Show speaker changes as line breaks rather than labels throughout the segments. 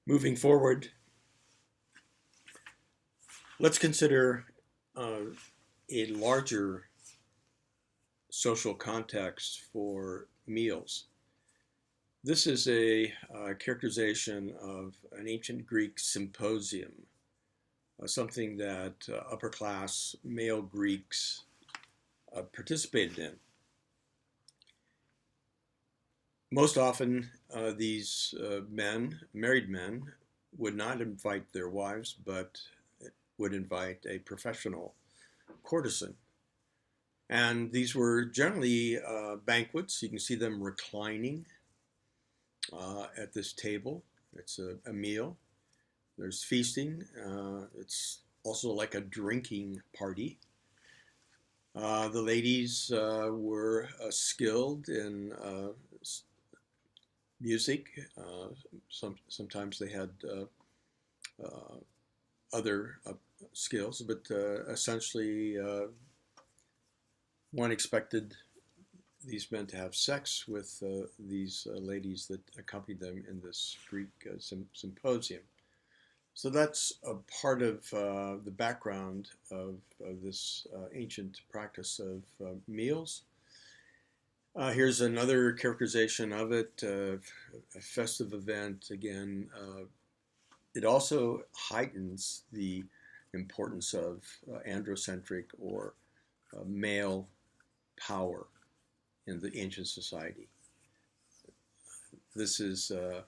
Moving forward, let's consider a larger social context for meals. This is a characterization of an ancient Greek symposium, something that upper class male Greeks participated in. Most often, these married men, would not invite their wives, but would invite a professional courtesan. And these were generally banquets. You can see them reclining at this table. It's a meal. There's feasting. It's also like a drinking party. The ladies were skilled in music. Sometimes they had other skills, but essentially one expected these men to have sex with these ladies that accompanied them in this Greek symposium. So that's a part of the background of this ancient practice of meals. Here's another characterization of it, a festive event. Again, it also heightens the importance of androcentric or male power in the ancient society. This is a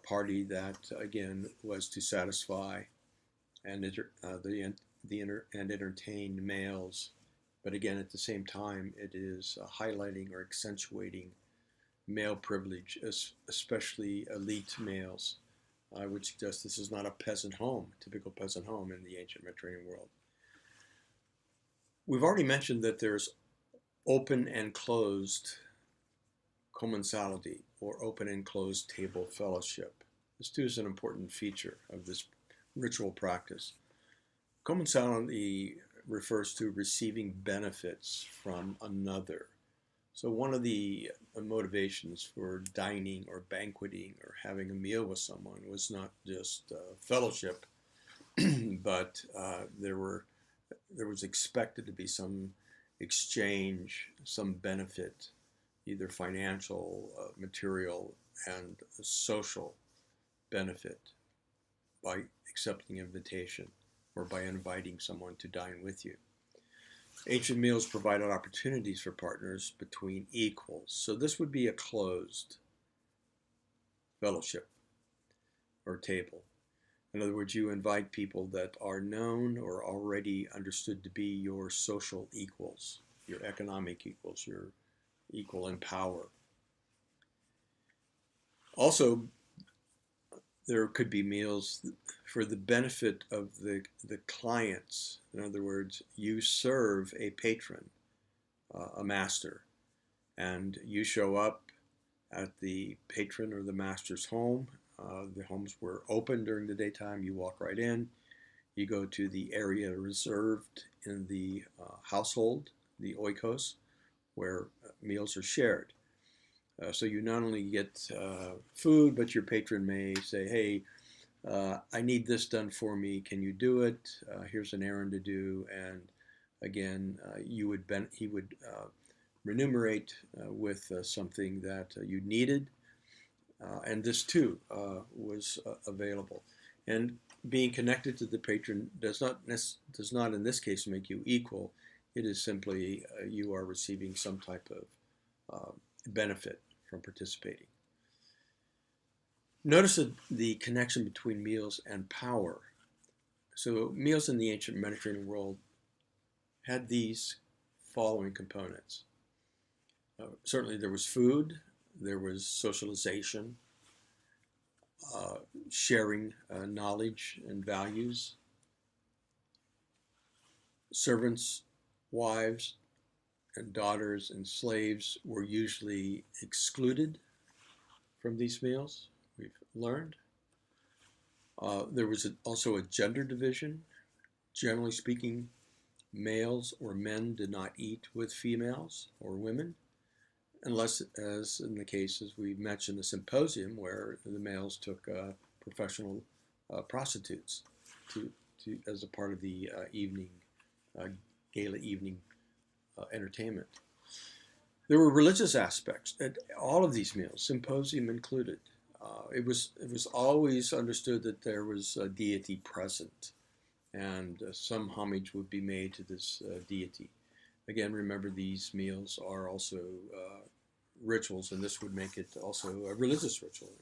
party that, again, was to satisfy and entertain males. But again, at the same time, it is highlighting or accentuating male privilege, especially elite males. I would suggest this is not a peasant home, typical peasant home in the ancient Mediterranean world. We've already mentioned that there's open and closed commensality, or open and closed table fellowship. This too is an important feature of this ritual practice. Commensality refers to receiving benefits from another. So one of the motivations for dining or banqueting or having a meal with someone was not just fellowship, but there was expected to be some exchange, some benefit, either financial, material, and social benefit by accepting invitation or by inviting someone to dine with you. Ancient meals provided opportunities for partners between equals. So this would be a closed fellowship or table. In other words, you invite people that are known or already understood to be your social equals, your economic equals, your equal in power. Also, there could be meals for the benefit of the clients. In other words, you serve a patron, a master, and you show up at the patron or the master's home. The homes were open during the daytime. You walk right in. You go to the area reserved in the household, the oikos, where meals are shared. So you not only get food, but your patron may say, hey, I need this done for me. Can you do it? Here's an errand to do. And again, he would remunerate with something that you needed. And this too was available. And being connected to the patron does not in this case make you equal. It is simply you are receiving some type of benefit from participating. Notice the connection between meals and power. So meals in the ancient Mediterranean world had these following components. Certainly there was food, there was socialization, sharing knowledge and values. Servants, wives, and daughters and slaves were usually excluded from these meals, we've learned. There was also a gender division. Generally speaking, males or men did not eat with females or women, unless, as in the cases we mentioned, the Symposium, where the males took professional prostitutes to as a part of the evening gala evening entertainment. There were religious aspects at all of these meals, Symposium included. It was always understood that there was a deity present, and some homage would be made to this deity. Again, remember these meals are also rituals, and this would make it also a religious ritual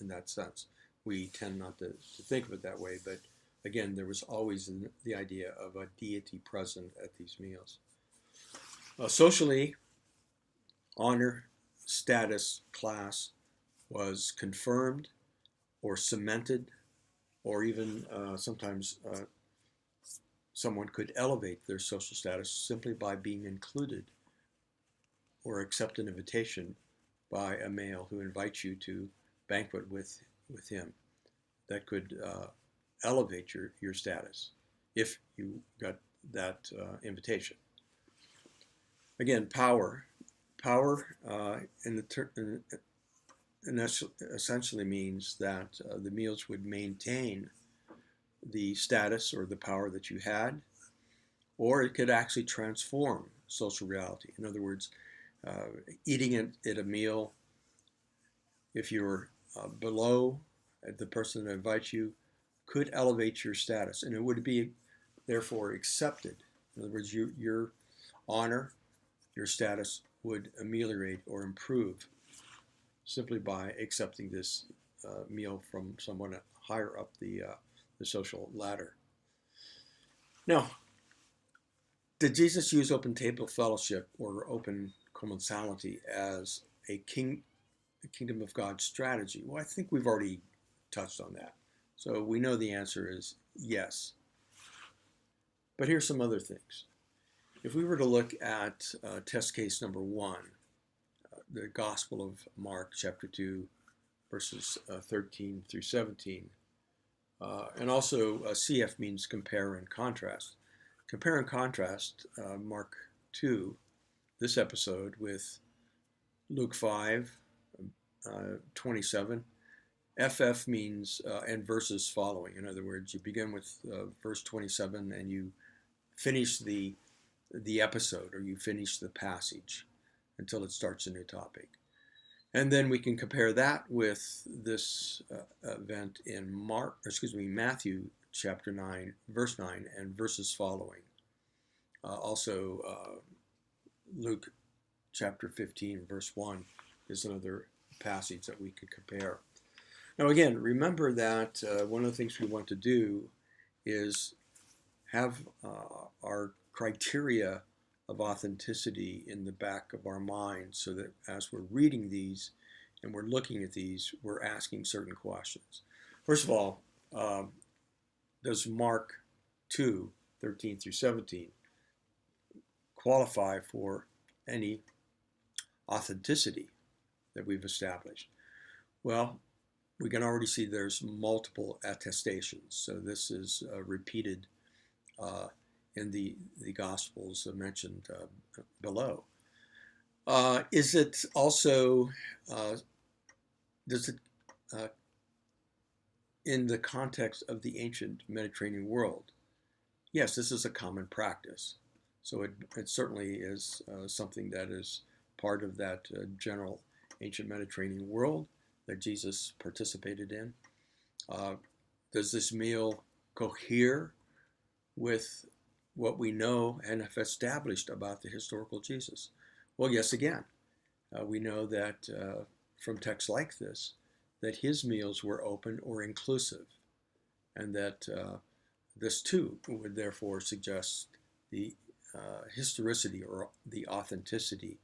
in that sense. We tend not to think of it that way, but again, there was always the idea of a deity present at these meals. Socially, honor, status, class was confirmed or cemented, or even sometimes someone could elevate their social status simply by being included or accept an invitation by a male who invites you to banquet with him. That could elevate your status if you got that invitation. Again, power essentially means that the meals would maintain the status or the power that you had, or it could actually transform social reality. In other words, eating at a meal, if you're below the person that invites you, could elevate your status, and it would be therefore accepted. In other words, your honor, your status would ameliorate or improve simply by accepting this meal from someone higher up the social ladder. Now, did Jesus use open table fellowship or open commensality as a kingdom of God strategy? Well, I think we've already touched on that. So we know the answer is yes. But here's some other things. If we were to look at test case number 1, the Gospel of Mark, chapter 2, verses 13 through 17, and also CF means compare and contrast. Compare and contrast Mark 2, this episode, with Luke 5, 27. FF means and verses following. In other words, you begin with verse 27 and you finish the episode, or you finish the passage until it starts a new topic. And then we can compare that with this event in Matthew chapter 9, verse 9, and verses following. Also, Luke chapter 15, verse 1 is another passage that we could compare. Now again, remember that one of the things we want to do is have our criteria of authenticity in the back of our minds, so that as we're reading these and we're looking at these, we're asking certain questions. First of all, does Mark 2, 13 through 17 qualify for any authenticity that we've established? Well, we can already see there's multiple attestations. So this is repeated in the Gospels mentioned below. Is it also, does it, in the context of the ancient Mediterranean world? Yes, this is a common practice. So it certainly is something that is part of that general ancient Mediterranean world that Jesus participated in. Does this meal cohere with what we know and have established about the historical Jesus? Well, yes, again. We know that from texts like this, that his meals were open or inclusive, and that this too would therefore suggest the historicity or the authenticity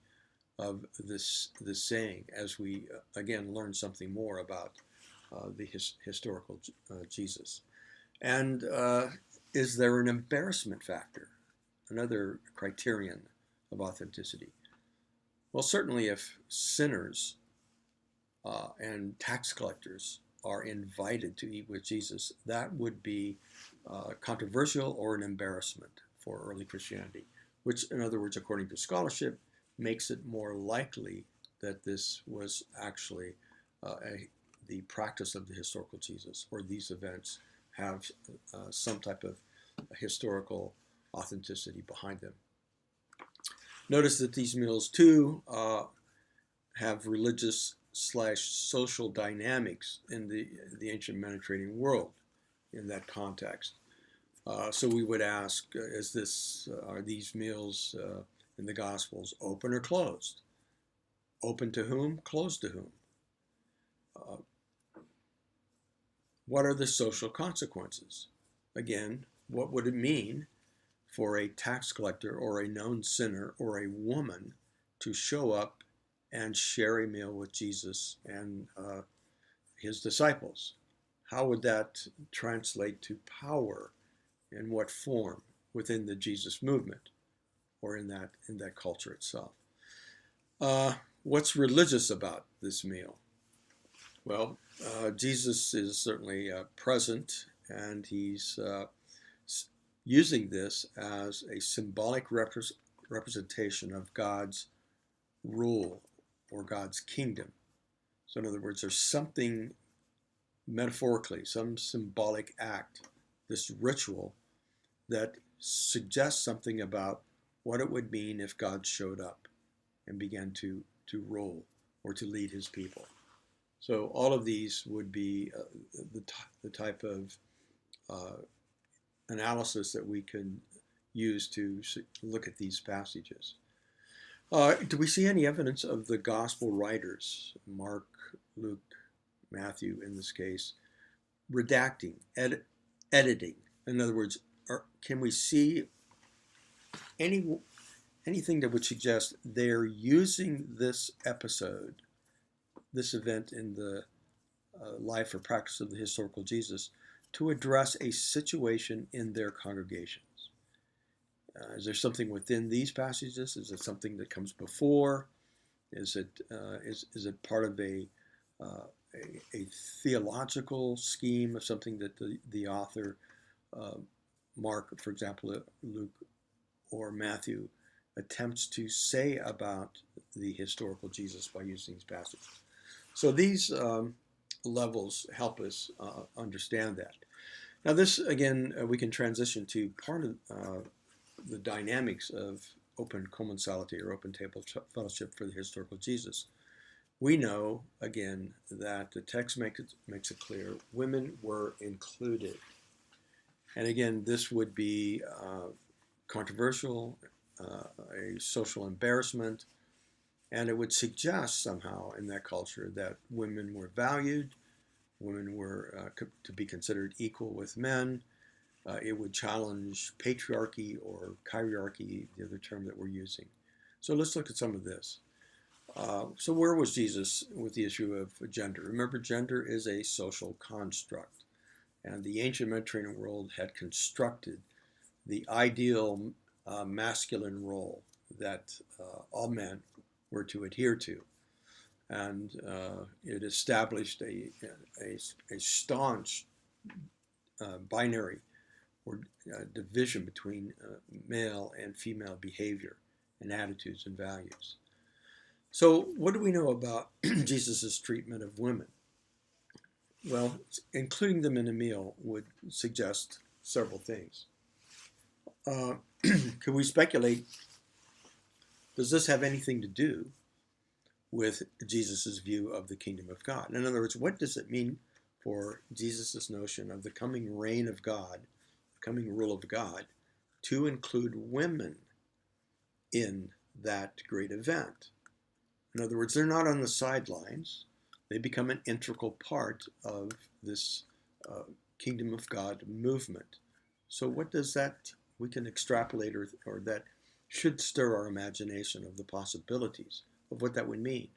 of this saying, as we again learn something more about the historical Jesus. And is there an embarrassment factor, another criterion of authenticity? Well, certainly if sinners and tax collectors are invited to eat with Jesus, that would be controversial or an embarrassment for early Christianity, which, in other words, according to scholarship, makes it more likely that this was actually the practice of the historical Jesus, or these events have some type of historical authenticity behind them. Notice that these meals too have religious / social dynamics in the ancient Mediterranean world in that context. So we would ask, are these meals in the Gospels open or closed? Open to whom? Closed to whom? What are the social consequences? Again, what would it mean for a tax collector or a known sinner or a woman to show up and share a meal with Jesus and his disciples? How would that translate to power? In what form within the Jesus movement or in that culture itself? What's religious about this meal? Well, Jesus is certainly present, and he's using this as a symbolic representation of God's rule or God's kingdom. So in other words, there's something metaphorically, some symbolic act, this ritual that suggests something about what it would mean if God showed up and began to rule or to lead his people. So all of these would be the type of analysis that we can use to look at these passages. Do we see any evidence of the gospel writers, Mark, Luke, Matthew in this case, redacting, editing? In other words, can we see anything that would suggest they're using this episode, this event in the life or practice of the historical Jesus, to address a situation in their congregations? Is there something within these passages? Is it something that comes before? Is it part of a theological scheme of something that the author, Mark, for example, Luke, or Matthew, attempts to say about the historical Jesus by using these passages? So these levels help us understand that. Now this, again, we can transition to part of the dynamics of open commensality or open table fellowship for the historical Jesus. We know, again, that the text makes it clear women were included. And again, this would be controversial, a social embarrassment, and it would suggest somehow in that culture that women were valued, women were to be considered equal with men. It would challenge patriarchy or chirarchy, the other term that we're using. So let's look at some of this. So where was Jesus with the issue of gender? Remember, gender is a social construct, and the ancient Mediterranean world had constructed the ideal masculine role that all men were to adhere to. And it established a staunch binary or division between male and female behavior and attitudes and values. So what do we know about Jesus' treatment of women? Well, including them in a meal would suggest several things. Could we speculate, does this have anything to do with Jesus' view of the kingdom of God? In other words, what does it mean for Jesus' notion of the coming reign of God, the coming rule of God, to include women in that great event? In other words, they're not on the sidelines. They become an integral part of this kingdom of God movement. So what does that, we can extrapolate or that should stir our imagination of the possibilities of what that would mean.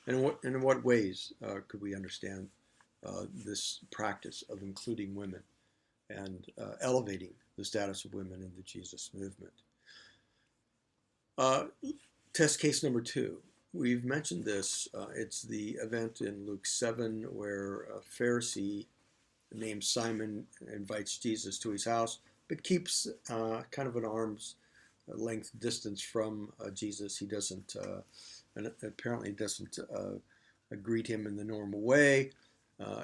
And in what ways could we understand this practice of including women and elevating the status of women in the Jesus movement? Test case number 2. We've mentioned this. It's the event in Luke 7 where a Pharisee named Simon invites Jesus to his house, but keeps kind of an arm's length distance from Jesus. He doesn't, and apparently doesn't greet him in the normal way.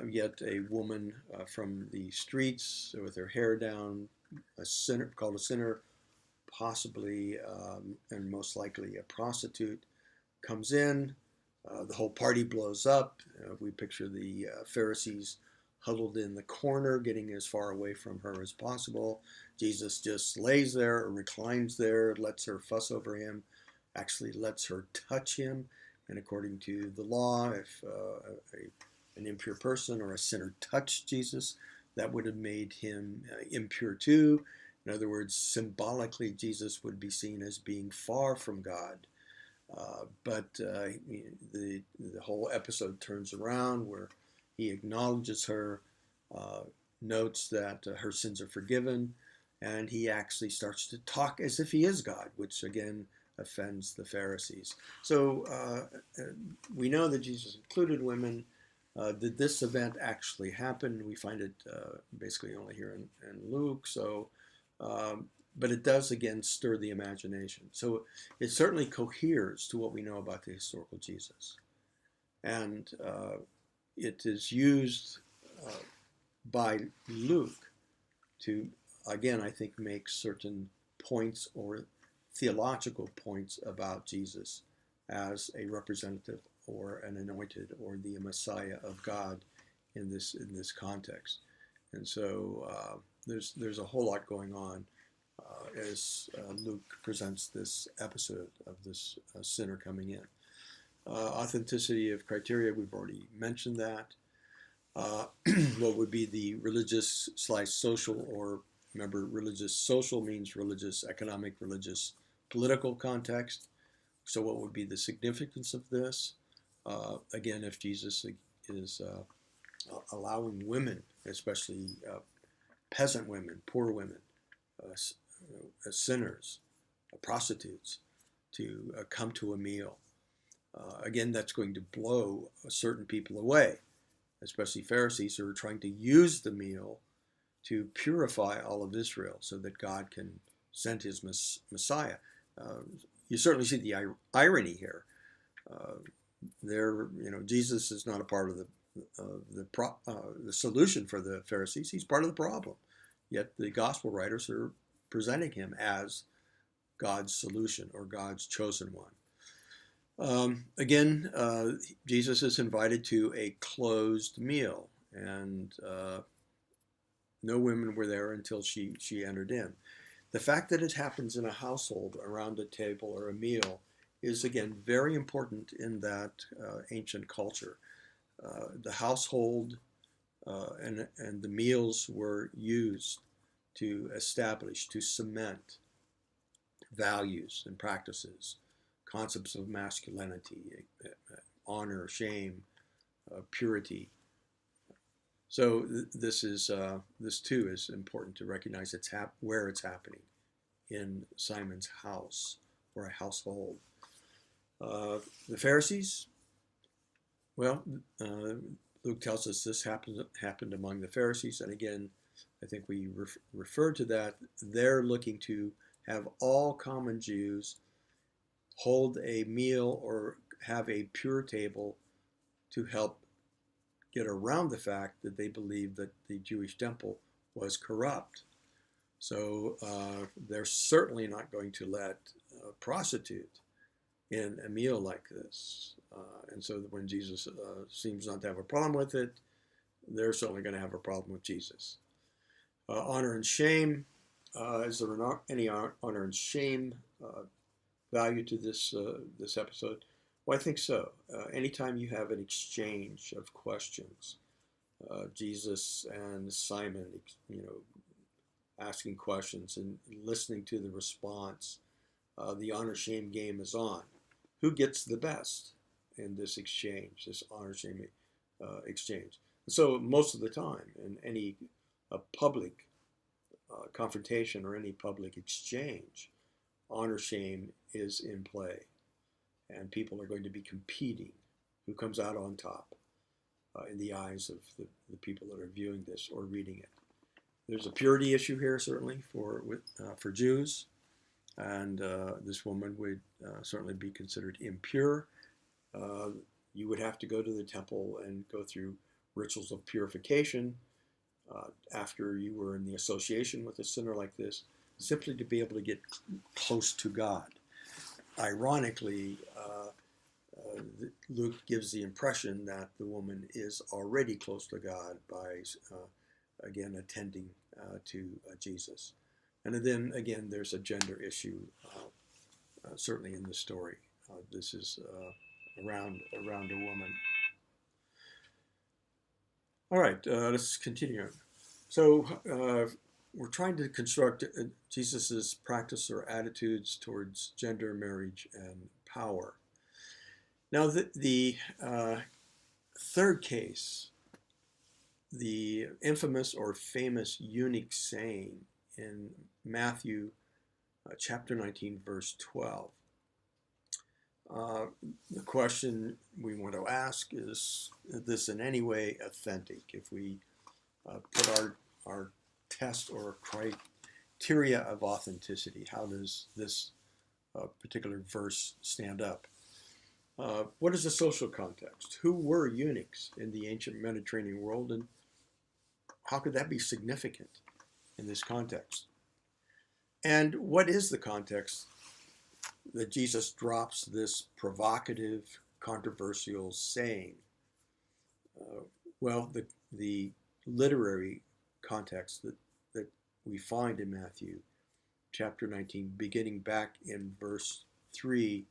Yet a woman from the streets with her hair down, a sinner, called a sinner, possibly and most likely a prostitute, comes in. The whole party blows up. We picture the Pharisees huddled in the corner, getting as far away from her as possible. Jesus just lays there or reclines there, lets her fuss over him, actually lets her touch him. And according to the law, if an impure person or a sinner touched Jesus, that would have made him impure too. In other words, symbolically, Jesus would be seen as being far from God. But the whole episode turns around where he acknowledges her, notes that her sins are forgiven, and he actually starts to talk as if he is God, which again offends the Pharisees. So we know that Jesus included women. Did this event actually happen? We find it basically only here in Luke. So, but it does again stir the imagination. So it certainly coheres to what we know about the historical Jesus, and it is used by Luke to, again, I think, make certain points or theological points about Jesus as a representative or an anointed or the Messiah of God in this context. And so there's a whole lot going on as Luke presents this episode of this sinner coming in. Authenticity of criteria, we've already mentioned that. What would be the religious / social, or remember, religious social means religious, economic, religious, political context. So what would be the significance of this? Again, if Jesus is allowing women, especially peasant women, poor women, sinners, prostitutes, to come to a meal, again, that's going to blow certain people away, especially Pharisees who are trying to use the meal to purify all of Israel so that God can send his Messiah. You certainly see the irony here. Jesus is not a part of the solution for the Pharisees. He's part of the problem. Yet the gospel writers are presenting him as God's solution or God's chosen one. Again, Jesus is invited to a closed meal, and no women were there until she entered in. The fact that it happens in a household around a table or a meal is, again, very important in that ancient culture. The household and the meals were used to establish, to cement values and practices, concepts of masculinity, honor, shame, purity. So this too is important to recognize. Where it's happening, in Simon's house or a household. The Pharisees, well, Luke tells us this happened among the Pharisees, and again, I think we refer to that. They're looking to have all common Jews hold a meal or have a pure table to help get around the fact that they believe that the Jewish temple was corrupt. So they're certainly not going to let a prostitute in a meal like this. And so when Jesus seems not to have a problem with it, they're certainly going to have a problem with Jesus. Honor and shame. Is there any honor and shame value to this episode? Well, I think so. Anytime you have an exchange of questions, Jesus and Simon, asking questions and listening to the response, the honor-shame game is on. Who gets the best in this exchange, this honor-shame exchange? And so most of the time, in any public confrontation or any public exchange, honor-shame is in play. And people are going to be competing who comes out on top in the eyes of the people that are viewing this or reading it. There's a purity issue here, certainly, for Jews. And this woman would certainly be considered impure. you would have to go to the temple and go through rituals of purification after you were in the association with a sinner like this, simply to be able to get close to God. Ironically, Luke gives the impression that the woman is already close to God by, again, attending to Jesus. And then, again, there's a gender issue, certainly in the story. This is around a woman. All right, let's continue. So we're trying to construct Jesus's practice or attitudes towards gender, marriage, and power. Now, the third case, the infamous or famous eunuch saying in Matthew chapter 19, verse 12. The question we want to ask is this in any way authentic? If we put our test or criteria of authenticity, how does this particular verse stand up? What is the social context? Who were eunuchs in the ancient Mediterranean world, and how could that be significant in this context? And what is the context that Jesus drops this provocative, controversial saying? Well, the literary context that we find in Matthew chapter 19, beginning back in verse 3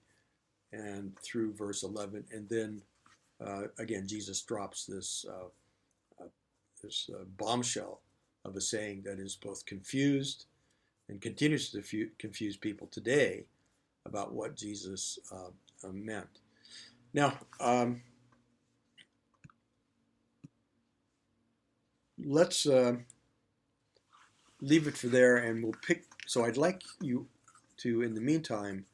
and through verse 11, and then again Jesus drops this bombshell of a saying that is both confused and continues to confuse people today about what Jesus meant. Now, let's leave it for there, and we'll pick. So I'd like you to, in the meantime,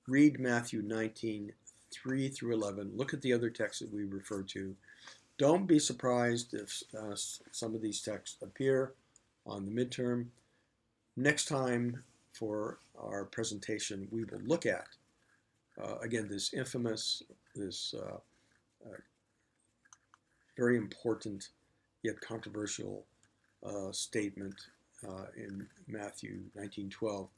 read Matthew 19, 3 through 11. Look at the other texts that we refer to. Don't be surprised if some of these texts appear on the midterm. Next time for our presentation, we will look at, again, this infamous, this very important yet controversial statement in Matthew 19:12.